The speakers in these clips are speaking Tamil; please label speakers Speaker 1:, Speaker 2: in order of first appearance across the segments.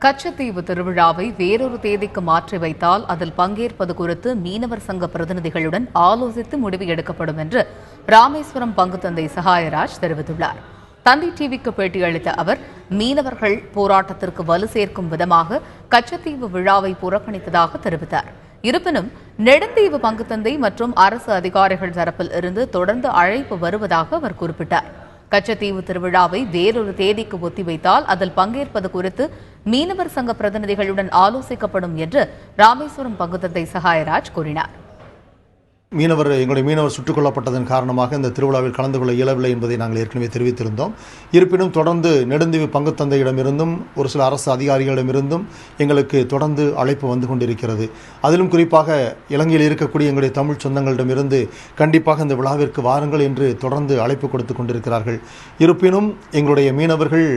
Speaker 1: கச்சத்தீவு திருவிழாவை வேறொரு தேதிக்கு மாற்றி வைத்தால் அதில் பங்கேற்பது குறித்து மீனவர் சங்க பிரதிநிதிகளுடன் ஆலோசித்து முடிவு எடுக்கப்படும் என்று ராமேஸ்வரம் பங்குத்தந்தை சகாயராஜ் தெரிவித்துள்ளார். தந்தி டிவிக்கு பேட்டியளித்த அவர், மீனவர்கள் போராட்டத்திற்கு வலு சேர்க்கும் விதமாக கச்சத்தீவு விழாவை புறக்கணித்ததாக தெரிவித்தார். இருப்பினும் நெடுந்தீவு பங்குத்தந்தை மற்றும் அரசு அதிகாரிகள் தரப்பில் இருந்து தொடர்ந்து அழைப்பு வருவதாக அவர் குறிப்பிட்டார். கச்சத்தீவு திருவிழாவை வேறொரு தேதிக்கு ஒத்திவைத்தால் அதில் பங்கேற்பது குறித்து மீனவர் சங்க பிரதிநிதிகளுடன் ஆலோசிக்கப்படும் என்று ராமேஸ்வரம் பங்குத்தந்தை சகாயராஜ் கூறினார்.
Speaker 2: எங்களுடைய மீனவர் சுட்டுக் கொல்லப்பட்டதன் காரணமாக இந்த திருவிழாவில் கலந்து கொள்ள இயலவில்லை என்பதை நாங்கள் ஏற்கனவே தெரிவித்திருந்தோம். இருப்பினும் தொடர்ந்து நெடுந்தீவு பங்குத்தந்தையிடமிருந்தும் ஒரு சில அரசு அதிகாரிகளிடமிருந்தும் எங்களுக்கு தொடர்ந்து அழைப்பு வந்து கொண்டிருக்கிறது. அதிலும் குறிப்பாக இலங்கையில் இருக்கக்கூடிய எங்களுடைய தமிழ் சொந்தங்களிடமிருந்து கண்டிப்பாக இந்த விழாவிற்கு வாருங்கள் என்று தொடர்ந்து அழைப்பு கொடுத்து கொண்டிருக்கிறார்கள். இருப்பினும் எங்களுடைய மீனவர்கள்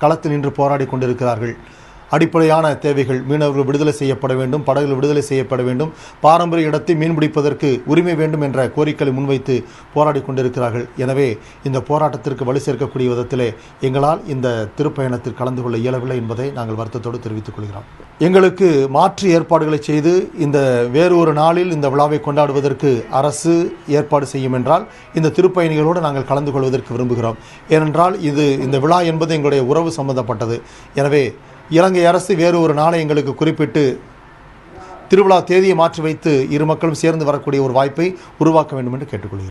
Speaker 2: களத்தில் நின்று போராடி கொண்டிருக்கிறார்கள். அடிப்படையான தேவைகள் மீனவர்கள் விடுதலை செய்யப்பட வேண்டும், படகுகள் விடுதலை செய்யப்பட வேண்டும், பாரம்பரிய இடத்தை மீன்பிடிப்பதற்கு உரிமை வேண்டும் என்ற கோரிக்கைகளை முன்வைத்து போராடி கொண்டிருக்கிறார்கள். எனவே இந்த போராட்டத்திற்கு வலு சேர்க்கக்கூடிய விதத்திலே எங்களால் இந்த திருப்பயணத்தில் கலந்து கொள்ள இயலவில்லை என்பதை நாங்கள் வருத்தத்தோடு தெரிவித்துக் கொள்கிறோம். எங்களுக்கு மாற்று ஏற்பாடுகளை செய்து இந்த வேறு ஒரு நாளில் இந்த விழாவை கொண்டாடுவதற்கு அரசு ஏற்பாடு செய்யும் என்றால் இந்த திருப்பயணிகளோடு நாங்கள் கலந்து கொள்வதற்கு விரும்புகிறோம். ஏனென்றால் இந்த விழா என்பது எங்களுடைய உறவு சம்பந்தப்பட்டது. எனவே இலங்கை அரசு வேறு ஒரு நாளை எங்களுக்கு குறிப்பிட்டு திருவிழா தேதியை மாற்றி வைத்து இரு மக்களும் சேர்ந்து வரக்கூடிய ஒரு வாய்ப்பை உருவாக்க வேண்டும் என்று கேட்டுக்கொள்கிறேன்.